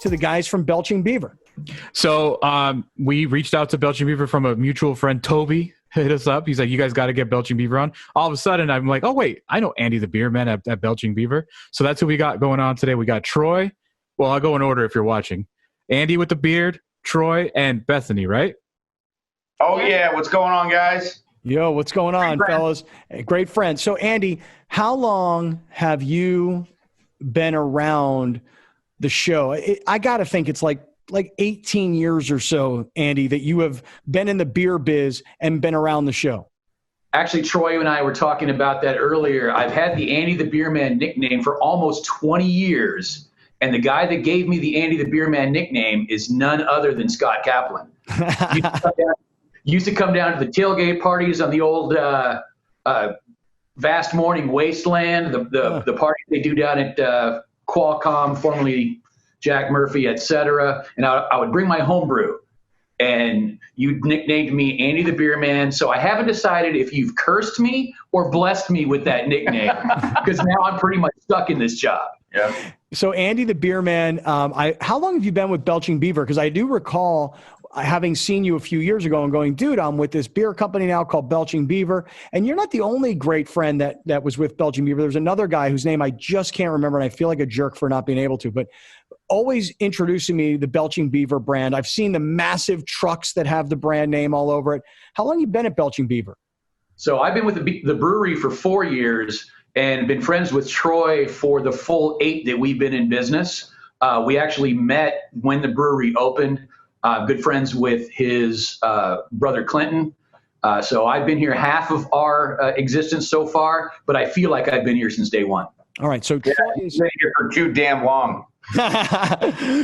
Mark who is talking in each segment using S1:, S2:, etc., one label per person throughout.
S1: to the guys from Belching Beaver?
S2: So we reached out to Belching Beaver from a mutual friend, Toby. Hit us up. He's like, you guys got to get Belching Beaver on. All of a sudden, I'm like, oh, wait, I know Andy the Beer Man at Belching Beaver. So that's who we got going on today. We got Troy. Well, I'll go in order if you're watching. Andy with the beard, Troy, and Bethany, right?
S3: Oh, yeah. What's going on, guys?
S1: Yo, what's going on, fellas? Great friends. So, Andy, how long have you been around the show? I got to think it's like 18 years or so, Andy, that you have been in the beer biz and been around the show.
S4: Actually, Troy and I were talking about that earlier. I've had the Andy the Beer Man nickname for almost 20 years. And the guy that gave me the Andy the Beer Man nickname is none other than Scott Kaplan. Used to come down to the tailgate parties on the old Vast Morning Wasteland, the party they do down at Qualcomm, formerly Jack Murphy, etc. And I would bring my homebrew, and you nicknamed me Andy the Beer Man. So I haven't decided if you've cursed me or blessed me with that nickname, because now I'm pretty much stuck in this job.
S3: Yeah.
S1: So Andy the Beer Man, how long have you been with Belching Beaver? Because I do recall having seen you a few years ago and going, dude, I'm with this beer company now called Belching Beaver. And you're not the only great friend that was with Belching Beaver. There's another guy whose name I just can't remember, and I feel like a jerk for not being able to, but always introducing me to the Belching Beaver brand. I've seen the massive trucks that have the brand name all over it. How long have you been at Belching Beaver?
S4: So I've been with the brewery for 4 years and been friends with Troy for the full 8 that we've been in business. We actually met when the brewery opened. Good friends with his brother Clinton. So I've been here half of our existence so far, but I feel like I've been here since day one.
S1: All right. So
S3: Troy is been here for too damn long.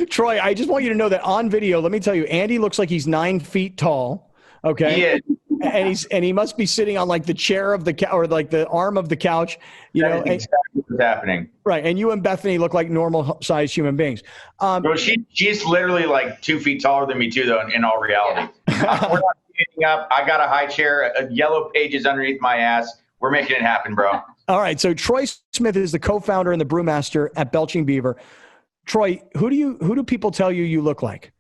S1: Troy, I just want you to know that on video, let me tell you, Andy looks like he's 9 feet tall. Okay.
S3: He is.
S1: And he must be sitting on like the chair of the or like the arm of the couch, you know.
S3: Exactly what's happening.
S1: Right. And you and Bethany look like normal sized human beings.
S3: Well, she's literally like 2 feet taller than me too, though, in all reality. We're not standing up. I got a high chair, yellow pages underneath my ass. We're making it happen, bro.
S1: All right. So Troy Smith is the co-founder and the brewmaster at Belching Beaver. Troy, who do people tell you look like?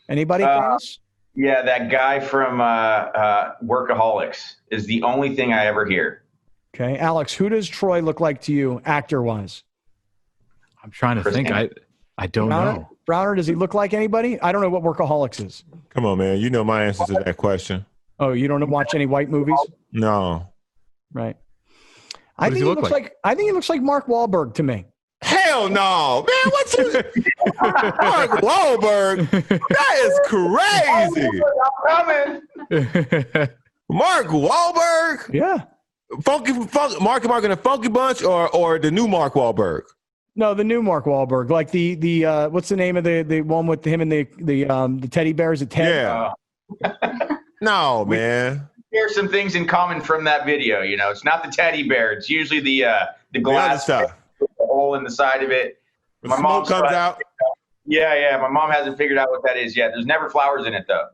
S1: Anybody famous?
S3: Yeah, that guy from Workaholics is the only thing I ever hear.
S1: Okay. Alex, who does Troy look like to you actor-wise?
S2: I'm trying to think. I don't know.
S1: Browner, does he look like anybody? I don't know what Workaholics is.
S5: Come on, man. You know my answer to that question.
S1: Oh, you don't watch any white movies?
S5: No.
S1: Right.
S2: What does he look like?
S1: I think he looks like Mark Wahlberg to me.
S5: Hell no, man! What's Mark Wahlberg? That is crazy. Mark Wahlberg?
S1: Yeah.
S5: Mark in a Funky Bunch or the new Mark Wahlberg?
S1: No, the new Mark Wahlberg, like the what's the name of the one with him and the teddy bears at Ted?
S5: Yeah. No, man.
S3: There's some things in common from that video. You know, it's not the teddy bear. It's usually the glass
S5: stuff.
S3: Hole in the side of it.
S5: My mom comes out.
S3: Yeah. My mom hasn't figured out what that is yet. There's never flowers in it though.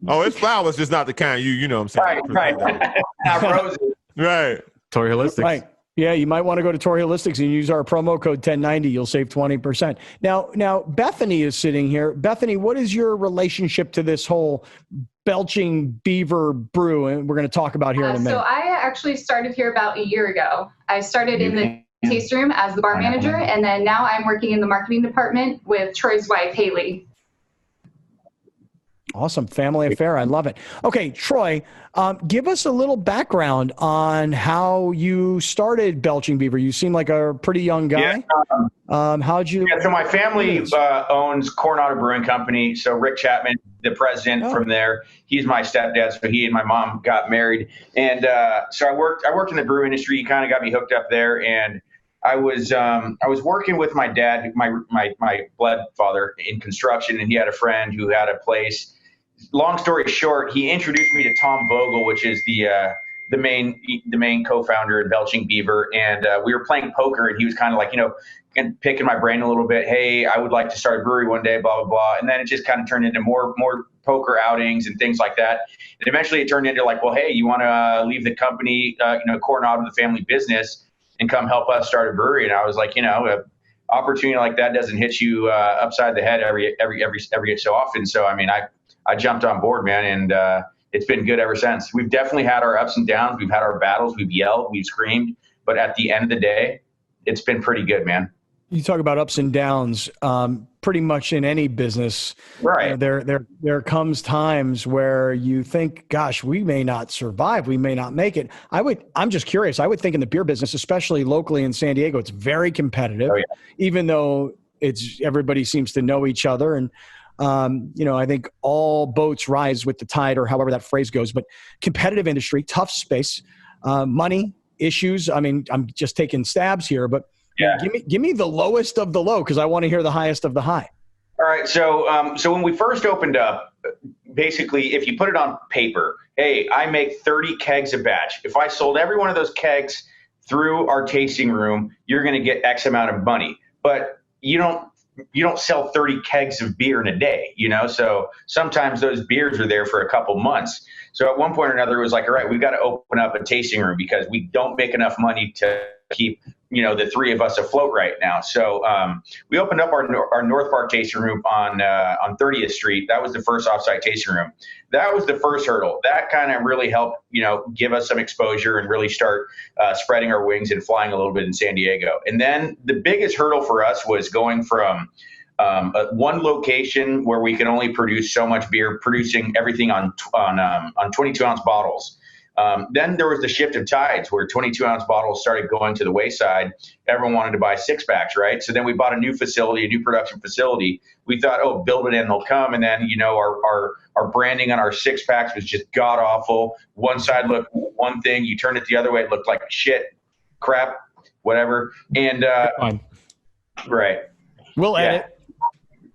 S5: Oh, it's flowers, just not the kind you know what I'm saying.
S3: Right. Not roses.
S5: Right.
S2: Torrey Holistics.
S1: Right. Yeah, you might want to go to Torrey Holistics and use our promo code 1090. You'll save 20%. Now Bethany is sitting here. Bethany, what is your relationship to this whole Belching Beaver brew? And we're going to talk about here in a minute.
S6: So I actually started here about a year ago. I started in the taste room as the bar manager, and then now I'm working in the marketing department with Troy's wife, Haley.
S1: Awesome. Family affair. I love it. Okay, Troy, give us a little background on how you started Belching Beaver. You seem like a pretty young guy. How'd you?
S3: Yeah, so my family owns Coronado Brewing Company. So Rick Chapman, the president from there, he's my stepdad. So he and my mom got married. And so I worked in the brew industry. He kind of got me hooked up there. And I was working with my dad, my blood father, in construction, and he had a friend who had a place. Long story short, he introduced me to Tom Vogel, which is the main co-founder in Belching Beaver, and we were playing poker, and he was kind of like, picking my brain a little bit. Hey, I would like to start a brewery one day, blah blah blah. And then it just kind of turned into more poker outings and things like that. And eventually, it turned into like, well, hey, you want to leave the company, Coronado, the family business, and come help us start a brewery? And I was like, opportunity like that doesn't hit you upside the head every so often. So, I mean, I jumped on board, man, and it's been good ever since. We've definitely had our ups and downs. We've had our battles. We've yelled. We've screamed. But at the end of the day, it's been pretty good, man.
S1: You talk about ups and downs. Pretty much in any business,
S3: right?
S1: There comes times where you think, "Gosh, we may not survive. We may not make it." I'm just curious. I would think in the beer business, especially locally in San Diego, it's very competitive.
S3: Oh, yeah.
S1: Even though everybody seems to know each other, and I think all boats rise with the tide, or however that phrase goes. But competitive industry, tough space, money issues. I mean, I'm just taking stabs here, but. Yeah. Give me the lowest of the low, because I want to hear the highest of the high.
S3: All right. So when we first opened up, basically, if you put it on paper, hey, I make 30 kegs a batch. If I sold every one of those kegs through our tasting room, you're going to get X amount of money. But you don't sell 30 kegs of beer in a day, So sometimes those beers are there for a couple months. So at one point or another, it was like, all right, we've got to open up a tasting room because we don't make enough money to keep the three of us afloat right now. So we opened up our North Park tasting room on 30th Street. That was the first offsite tasting room. That was the first hurdle. That kind of really helped, give us some exposure and really start spreading our wings and flying a little bit in San Diego. And then the biggest hurdle for us was going from one location where we can only produce so much beer, producing everything on 22-ounce bottles. Then there was the shift of tides where 22-ounce bottles started going to the wayside. Everyone wanted to buy six-packs, right? So then we bought a new facility, a new production facility. We thought, oh, build it in, they'll come. And then, our branding on our six-packs was just god-awful. One side looked one thing. You turned it the other way, it looked like shit, crap, whatever. And right.
S1: We'll edit.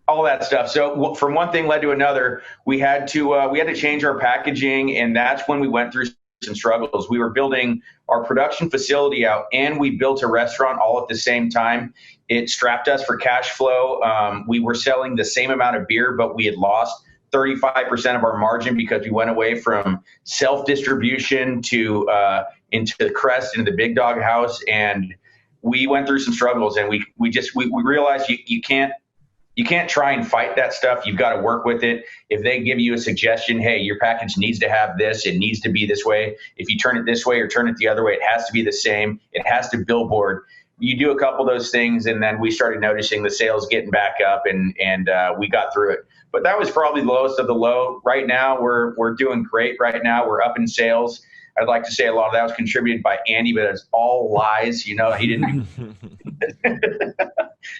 S3: All that stuff. So from one thing led to another. We had to change our packaging, and that's when we went through some struggles. We were building our production facility out, and we built a restaurant all at the same time. It strapped us for cash flow. We were selling the same amount of beer, but we had lost 35% of our margin because we went away from self-distribution to into the Crest, into the Big Dog House, and we went through some struggles. And we realized you can't try and fight that stuff. You've got to work with it. If they give you a suggestion, hey, your package needs to have this, it needs to be this way. If you turn it this way or turn it the other way, it has to be the same. It has to billboard. You do a couple of those things, and then we started noticing the sales getting back up, and we got through it. But that was probably the lowest of the low. Right now, we're doing great. Right now, we're up in sales. I'd like to say a lot of that was contributed by Andy, but it's all lies. He didn't.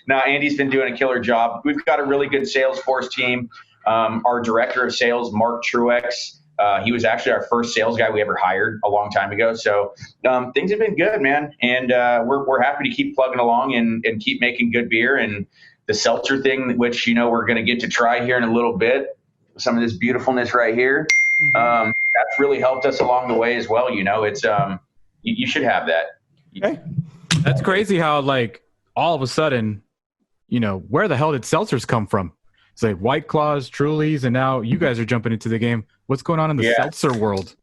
S3: No, Andy's been doing a killer job. We've got a really good sales force team. Our director of sales, Mark Truex, he was actually our first sales guy we ever hired a long time ago. So things have been good, man. And we're happy to keep plugging along and keep making good beer. And the seltzer thing, which, we're going to get to try here in a little bit, some of this beautifulness right here. That's really helped us along the way as well. It's you should have that.
S1: Okay.
S2: That's crazy how all of a sudden, where the hell did seltzers come from? It's like White Claws, Trulies, and now you guys are jumping into the game. What's going on in the seltzer world?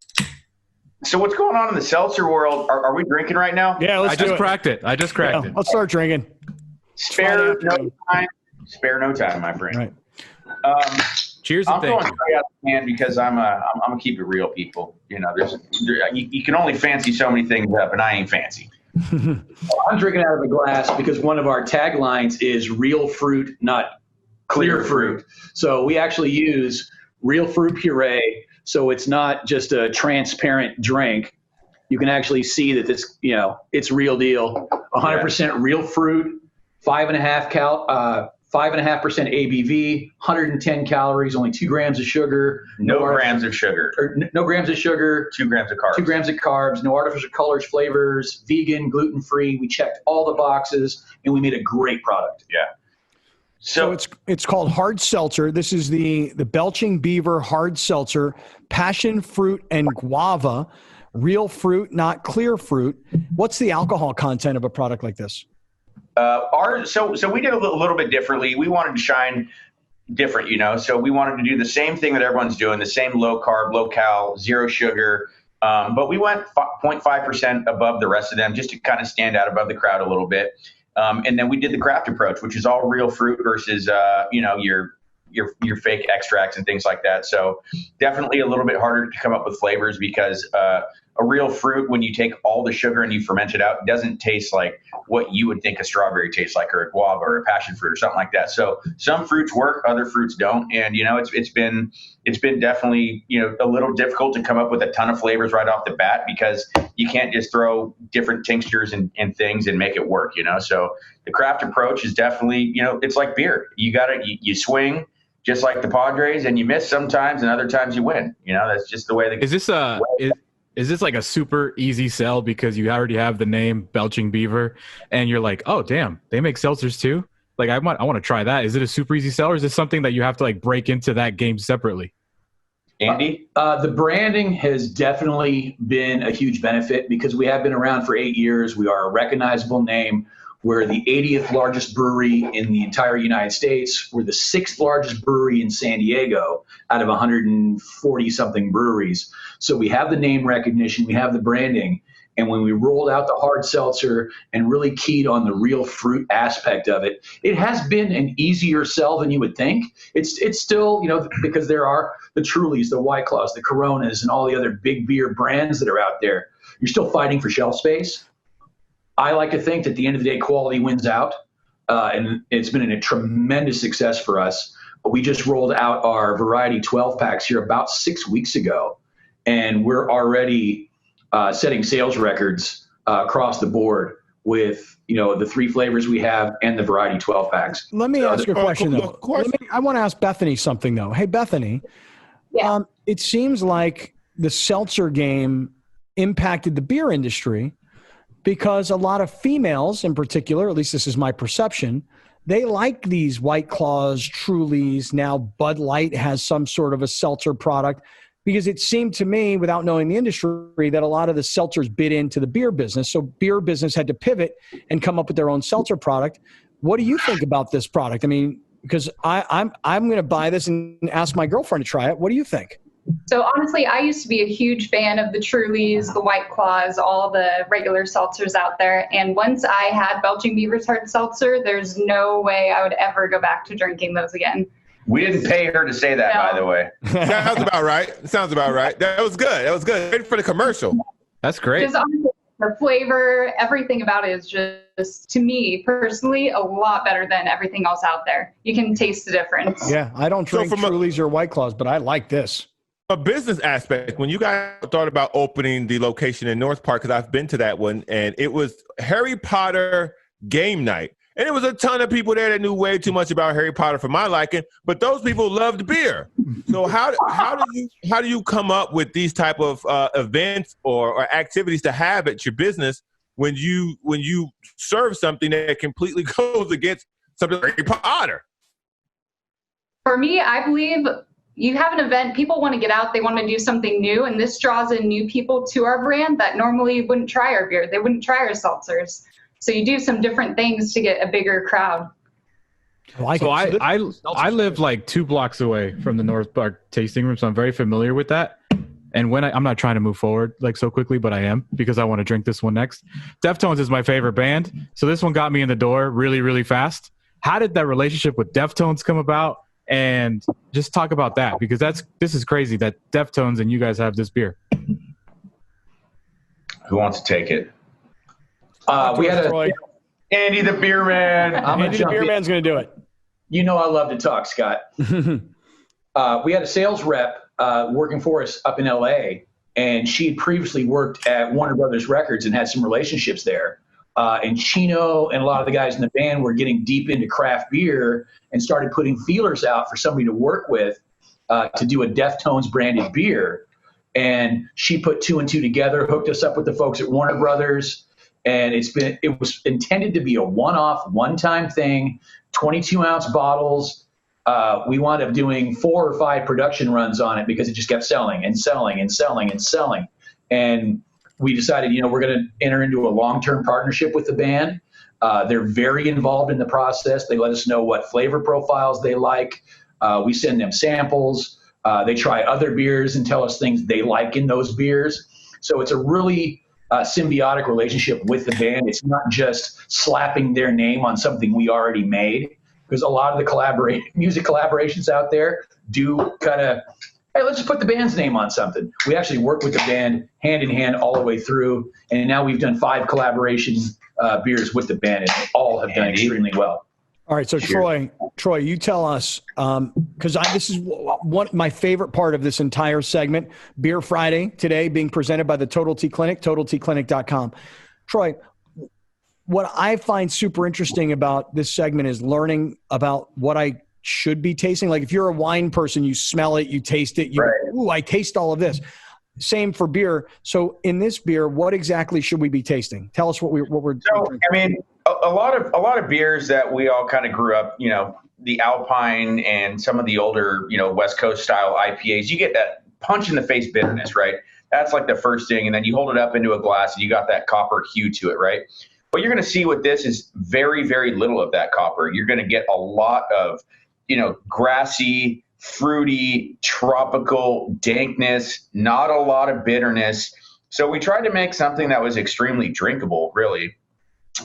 S3: So what's going on in the seltzer world? Are we drinking right now?
S1: Yeah,
S2: I just cracked it.
S1: Let's start drinking.
S3: Spare no time, my friend.
S1: Right.
S2: Cheers.
S3: I'm going straight out the can because I'm gonna keep it real, people. You can only fancy so many things up, and I ain't fancy.
S4: I'm drinking out of a glass because one of our taglines is real fruit, not clear fruit. So we actually use real fruit puree. So it's not just a transparent drink. You can actually see that this, it's real deal. 100% real fruit, 5.5% ABV, 110 calories, only 2 grams of sugar.
S3: No grams of sugar.
S4: No grams of sugar.
S3: 2 grams of carbs.
S4: 2 grams of carbs, no artificial colors, flavors, vegan, gluten-free. We checked all the boxes, and we made a great product.
S3: Yeah.
S1: So it's called hard seltzer. This is the Belching Beaver hard seltzer, passion fruit and guava, real fruit, not clear fruit. What's the alcohol content of a product like this?
S3: So we did a little bit differently. We wanted to shine different, so we wanted to do the same thing that everyone's doing, the same low carb, low cal, zero sugar. But we went 0.5% above the rest of them just to kind of stand out above the crowd a little bit. And then we did the craft approach, which is all real fruit versus, your fake extracts and things like that. So definitely a little bit harder to come up with flavors because a real fruit, when you take all the sugar and you ferment it out, doesn't taste like what you would think a strawberry tastes like, or a guava or a passion fruit or something like that. So some fruits work, other fruits don't. And, it's been definitely, a little difficult to come up with a ton of flavors right off the bat because you can't just throw different tinctures and things and make it work, So the craft approach is definitely, it's like beer. You swing just like the Padres, and you miss sometimes, and other times you win. That's just the way.
S2: Is this like a super easy sell because you already have the name Belching Beaver, and you're like, oh damn, they make seltzers too? Like I want to try that. Is it a super easy sell, or is this something that you have to like break into that game separately?
S3: Andy?
S4: The branding has definitely been a huge benefit because we have been around for 8 years. We are a recognizable name. We're the 80th largest brewery in the entire United States. We're the 6th largest brewery in San Diego out of 140-something breweries. So we have the name recognition, we have the branding. And when we rolled out the hard seltzer and really keyed on the real fruit aspect of it, it has been an easier sell than you would think. It's still, because there are the Trulies, the White Claws, the Coronas, and all the other big beer brands that are out there. You're still fighting for shelf space. I like to think that at the end of the day, quality wins out, and it's been a tremendous success for us. We just rolled out our Variety 12 packs here about 6 weeks ago, and we're already setting sales records across the board with the 3 flavors we have and the Variety 12 packs.
S1: Let me ask you a question, though. I want to ask Bethany something, though. Hey, Bethany, it seems like the seltzer game impacted the beer industry because a lot of females in particular, at least this is my perception, they like these White Claws, Trulies. Now Bud Light has some sort of a seltzer product because it seemed to me, without knowing the industry, that a lot of the seltzers bid into the beer business. So beer business had to pivot and come up with their own seltzer product. What do you think about this product? I mean, because I'm going to buy this and ask my girlfriend to try it. What do you think?
S6: So honestly, I used to be a huge fan of the Trulies, the White Claws, all the regular seltzers out there. And once I had Belching Beaver's hard seltzer, there's no way I would ever go back to drinking those again.
S3: We didn't pay her to say that, by the way.
S5: Sounds about right. That was good. Ready for the commercial.
S2: That's great.
S6: Because honestly, the flavor, everything about it is just, to me personally, a lot better than everything else out there. You can taste the difference.
S1: Yeah, I don't drink Trulies or White Claws, but I like this.
S5: A business aspect, when you guys thought about opening the location in North Park, because I've been to that one, and it was Harry Potter game night. And it was a ton of people there that knew way too much about Harry Potter for my liking, but those people loved beer. So how do you come up with these type of events or activities to have at your business when you serve something that completely goes against something like Harry Potter?
S6: For me, I believe you have an event, people want to get out, they want to do something new, and this draws in new people to our brand that normally wouldn't try our beer. They wouldn't try our seltzers. So you do some different things to get a bigger crowd.
S2: I live like 2 blocks away from the North Park tasting room, so I'm very familiar with that. And when I'm not trying to move forward like so quickly, but I am because I want to drink this one next. Deftones is my favorite band, so this one got me in the door really, really fast. How did that relationship with Deftones come about? And just talk about that because this is crazy that Deftones and you guys have this beer.
S3: Who wants to take it?
S4: We had
S3: Andy the Beer Man.
S1: Andy the Beer Man's going to do it.
S4: I love to talk, Scott. We had a sales rep working for us up in LA, and she had previously worked at Warner Brothers Records and had some relationships there. And Chino and a lot of the guys in the band were getting deep into craft beer and started putting feelers out for somebody to work with to do a Deftones branded beer. And she put 2 and 2 together, hooked us up with the folks at Warner Brothers. And it was intended to be a one-time thing, 22-ounce bottles. We wound up doing 4 or 5 production runs on it because it just kept selling and selling and selling and selling. And we decided, we're going to enter into a long-term partnership with the band. They're very involved in the process. They let us know what flavor profiles they like. We send them samples. They try other beers and tell us things they like in those beers. So it's a really symbiotic relationship with the band. It's not just slapping their name on something we already made, because a lot of the music collaborations out there do kind of, hey, let's just put the band's name on something. We actually work with the band hand in hand all the way through, and now we've done 5 collaboration beers with the band, and all have done extremely well.
S1: All right, so Troy, you tell us, because this is my favorite part of this entire segment, Beer Friday today being presented by the Total Tea Clinic, TotalTeaClinic.com. Troy, what I find super interesting about this segment is learning about what I should be tasting. Like if you're a wine person, you smell it, you taste it, ooh, I taste all of this. Same for beer. So in this beer, what exactly should we be tasting? Tell us what we're drinking.
S3: I mean, a lot of beers that we all kind of grew up, the Alpine and some of the older, West Coast style IPAs, you get that punch in the face bitterness, right? That's like the first thing. And then you hold it up into a glass and you got that copper hue to it, right? What you're going to see with this is very, very little of that copper. You're going to get a lot of, grassy, fruity, tropical dankness, not a lot of bitterness. So we tried to make something that was extremely drinkable, really,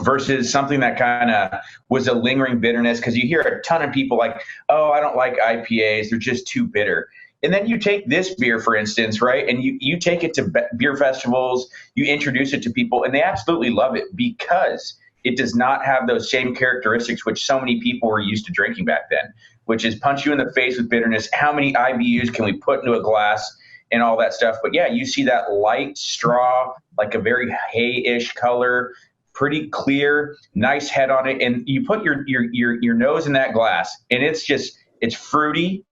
S3: versus something that kind of was a lingering bitterness, because you hear a ton of people like, oh, I don't like IPAs, they're just too bitter. And then you take this beer, for instance, right, and you take it to beer festivals, you introduce it to people, and they absolutely love it because it does not have those same characteristics which so many people were used to drinking back then, which is punch you in the face with bitterness. How many IBUs can we put into a glass and all that stuff? But yeah, you see that light straw, like a very hay-ish color, pretty clear, nice head on it. And you put your nose in that glass and it's fruity,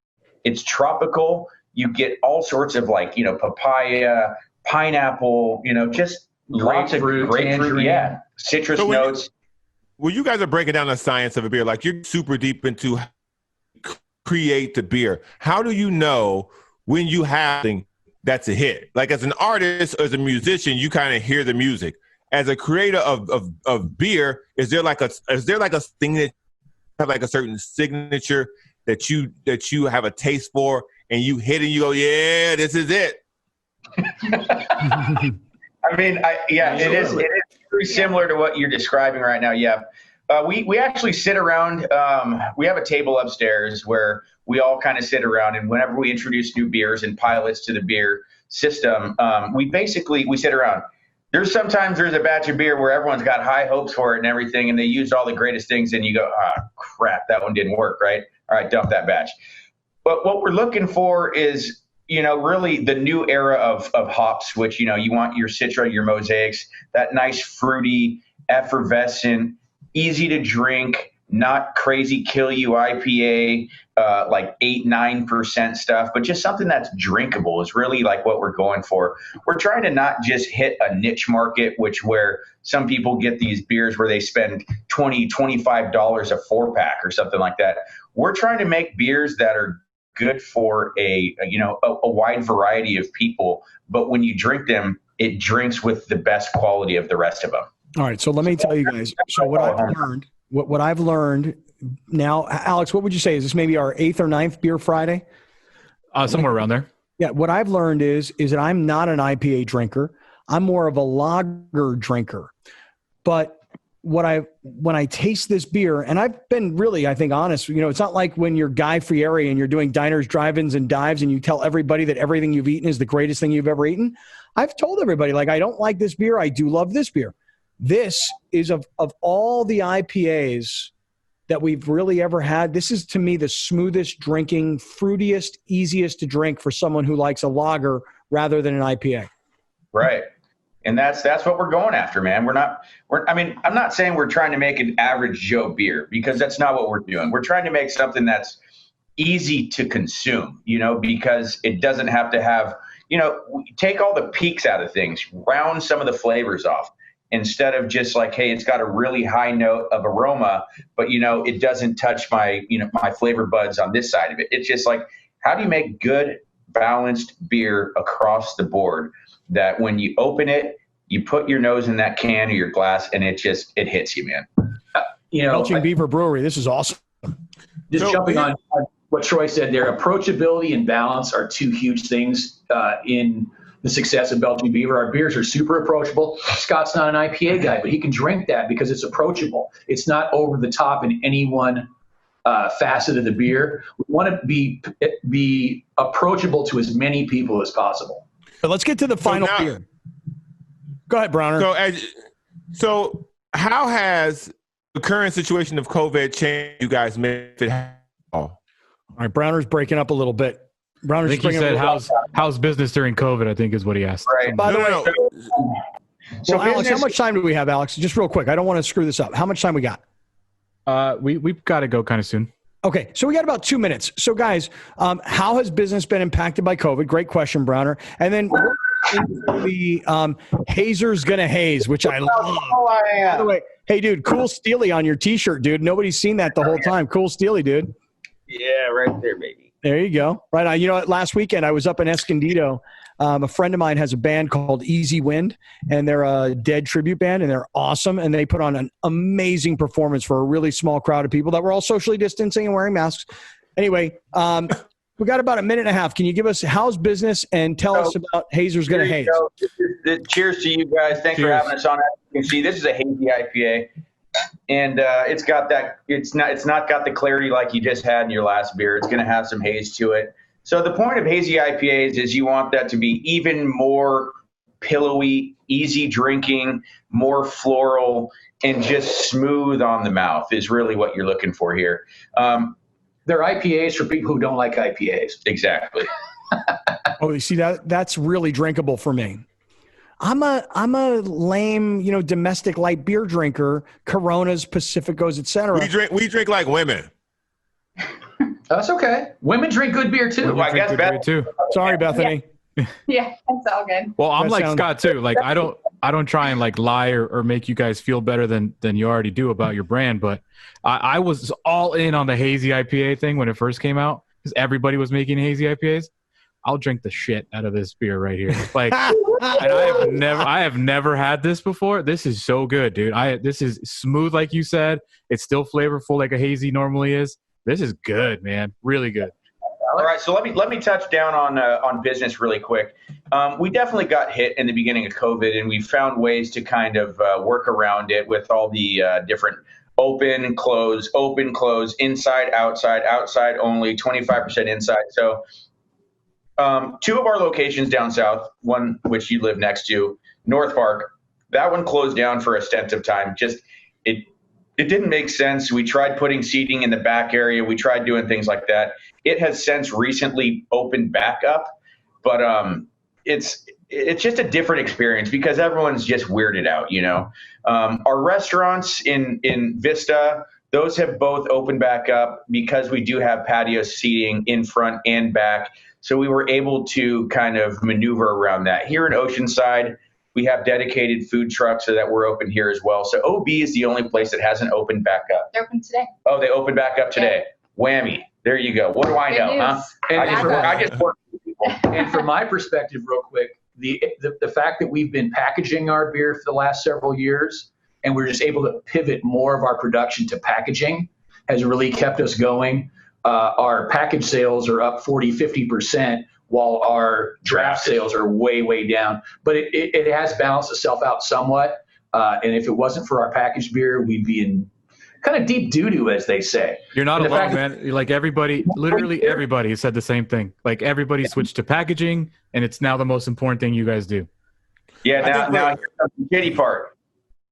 S3: it's tropical. You get all sorts of papaya, pineapple, just lots of grapefruit, citrus notes.
S5: Well, you guys are breaking down the science of a beer. Like you're super deep into create the beer. How do you know when you have something that's a hit? Like as an artist, as a musician, you kind of hear the music. As a creator of beer, is there like a thing that have like a certain signature that you have a taste for, and you hit and you go, yeah, this is it?
S3: I mean, it is very similar to what you're describing right now. Yeah. We actually sit around, we have a table upstairs where we all kind of sit around, and whenever we introduce new beers and pilots to the beer system, we sit around. There's a batch of beer where everyone's got high hopes for it and everything, and they used all the greatest things, and you go, crap, that one didn't work, right? All right, dump that batch. But what we're looking for is, really the new era of hops, which, you want your Citra, your Mosaics, that nice fruity, effervescent, easy to drink, not crazy kill you IPA, like 8-9% stuff, but just something that's drinkable is really like what we're going for. We're trying to not just hit a niche market, where some people get these beers where they spend $20, $25 a 4-pack or something like that. We're trying to make beers that are good for a wide variety of people, but when you drink them, it drinks with the best quality of the rest of them.
S1: All right, so let me tell you guys. So what I've learned now, Alex, what would you say? Is this maybe our 8th or 9th Beer Friday?
S2: Somewhere around there.
S1: Yeah, what I've learned is that I'm not an IPA drinker. I'm more of a lager drinker. But when I taste this beer, and I've been really, I think, honest, it's not like when you're Guy Fieri and you're doing diners, drive-ins, and dives, and you tell everybody that everything you've eaten is the greatest thing you've ever eaten. I've told everybody, like, I don't like this beer. I do love this beer. This is of all the IPAs that we've really ever had, this is to me the smoothest drinking, fruitiest, easiest to drink for someone who likes a lager rather than an IPA.
S3: Right. And that's what we're going after, man. I'm not saying we're trying to make an average Joe beer, because that's not what we're doing. We're trying to make something that's easy to consume, because it doesn't have to have, take all the peaks out of things, round some of the flavors off. Instead of just like, hey, it's got a really high note of aroma, but it doesn't touch my flavor buds on this side of it. It's just like, how do you make good, balanced beer across the board that when you open it, you put your nose in that can or your glass, and it hits you, man.
S1: Belching Beaver Brewery, this is awesome.
S4: Jumping on what Troy said there, approachability and balance are two huge things in the success of Belching Beaver. Our beers are super approachable. Scott's not an IPA guy, but he can drink that because it's approachable. It's not over the top in any one facet of the beer. We want to be approachable to as many people as possible.
S1: But let's get to the final beer. Go ahead, Browner.
S5: So how has the current situation of COVID changed you guys made it happen?
S1: All right, Browner's breaking up a little bit.
S2: I think he said, how's business during COVID, I think is what he asked.
S3: Right.
S1: By the way,
S3: so
S1: Alex, how much time do we have, Alex? Just real quick. I don't want to screw this up. How much time we got?
S2: We've got to go kind of soon.
S1: Okay, so we got about 2 minutes. So, guys, how has business been impacted by COVID? Great question, Browner. And then the Hazer's Gonna Haze, which I love. By the way, hey, dude, cool Steely on your T-shirt, dude. Nobody's seen that the whole time. Cool Steely, dude.
S3: Yeah, right there, baby.
S1: There you go. Right on. You know what? Last weekend I was up in Escondido. A friend of mine has a band called Easy Wind, and they're a Dead tribute band, and they're awesome. And they put on an amazing performance for a really small crowd of people that were all socially distancing and wearing masks. Anyway, we got about a minute and a half. Can you give us how's business and tell us about Hazer's Gonna Haze?
S3: Cheers to you guys. Thanks for having us on. You can see this is a hazy IPA, and it's got that. It's not got the clarity like you just had in your last beer. It's going to have some haze to it. So the point of hazy IPAs is you want that to be even more pillowy, easy drinking, more floral, and just smooth on the mouth is really what you're looking for here.
S4: They're IPAs for people who don't like IPAs.
S3: Exactly.
S1: Oh, you see that's really drinkable for me. I'm a lame, domestic light beer drinker, Coronas, Pacificos, etc.
S5: We drink like women.
S4: That's okay. Women drink good beer too.
S3: I guess Beth
S2: too.
S1: Sorry, Bethany.
S6: Yeah, that's all good.
S2: Well, I'm like Scott too. Like I don't try and like lie or make you guys feel better than you already do about your brand, but I was all in on the hazy IPA thing when it first came out because everybody was making hazy IPAs. I'll drink the shit out of this beer right here. Like, and I have never had this before. This is so good, dude. This is smooth, like you said. It's still flavorful, like a hazy normally is. This is good, man. Really good.
S3: All right, so let me touch down on business really quick. We definitely got hit in the beginning of COVID, and we found ways to kind of work around it with all the different open, close, inside, outside only, 25% inside. So two of our locations down south, one which you live next to, North Park, that one closed down for a stint of time. Just it didn't make sense. We tried putting seating in the back area. We tried doing things like that. It has since recently opened back up, but it's just a different experience because everyone's just weirded out, Our restaurants in Vista, those have both opened back up because we do have patio seating in front and back. So we were able to kind of maneuver around that. Here in Oceanside, we have dedicated food trucks so that we're open here as well. So OB is the only place that hasn't opened back up.
S6: They're open today.
S3: Oh, they opened back up today. Yeah. Whammy. There you go. What do I know, huh? I just work with people.
S4: And from my perspective, real quick, the fact that we've been packaging our beer for the last several years and we're just able to pivot more of our production to packaging has really kept us going. Our package sales are up 40-50%. While our draft sales are way, way down. But it has balanced itself out somewhat. And if it wasn't for our packaged beer, we'd be in kind of deep doo-doo, as they say.
S2: You're not alone, man. Like everybody, literally everybody has said the same thing. Like everybody switched to packaging, and it's now the most important thing you guys do.
S3: Yeah, now here's the shitty part.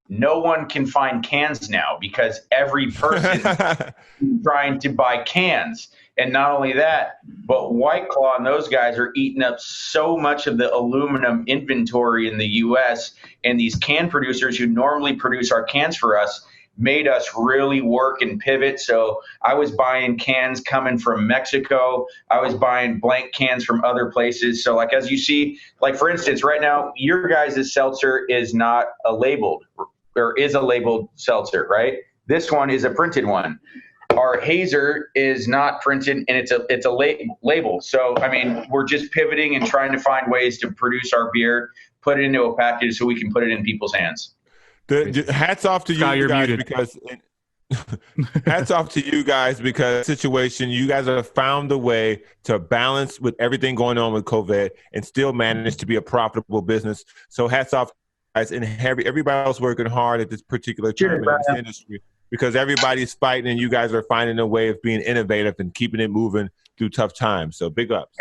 S3: No one can find cans now because every person is trying to buy cans. And not only that, but White Claw and those guys are eating up so much of the aluminum inventory in the U.S. And these can producers who normally produce our cans for us made us really work and pivot. So I was buying cans coming from Mexico. I was buying blank cans from other places. So like as you see, like for instance, right now, your guys' seltzer is not a labeled or is a labeled seltzer, right? This one is a printed one. Our Hazer is not printed, and it's a label. So, I mean, we're just pivoting and trying to find ways to produce our beer, put it into a package so we can put it in people's hands.
S5: Hats off to
S2: Scott,
S5: you guys
S2: muted.
S5: because Hats off to you guys, because situation, you guys have found a way to balance with everything going on with COVID and still manage to be a profitable business. So hats off, guys, and everybody else working hard at this particular time in this industry, because everybody's fighting and you guys are finding a way of being innovative and keeping it moving through tough times. So big ups.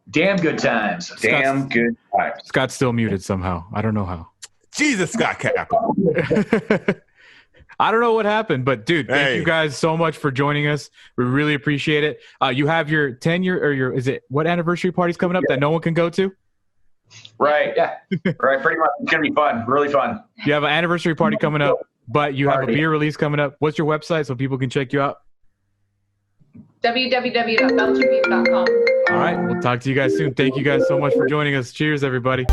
S4: Damn good times.
S3: Damn good times.
S2: Scott's still muted somehow. I don't know how.
S5: Jesus, Scott Kaplan.
S2: I don't know what happened, but dude, thank
S5: Hey.
S2: you guys so much for joining us. We really appreciate it. You have your 10-year or what anniversary party's coming up that no one can go to?
S3: Right.
S4: Yeah.
S3: Right. Pretty much. It's going to be fun. Really fun.
S2: You have an anniversary party coming up, but you have a beer release coming up. What's your website so people can check you out?
S6: www.belchingbeaver.com.
S2: All right. We'll talk to you guys soon. Thank you guys so much for joining us. Cheers, everybody.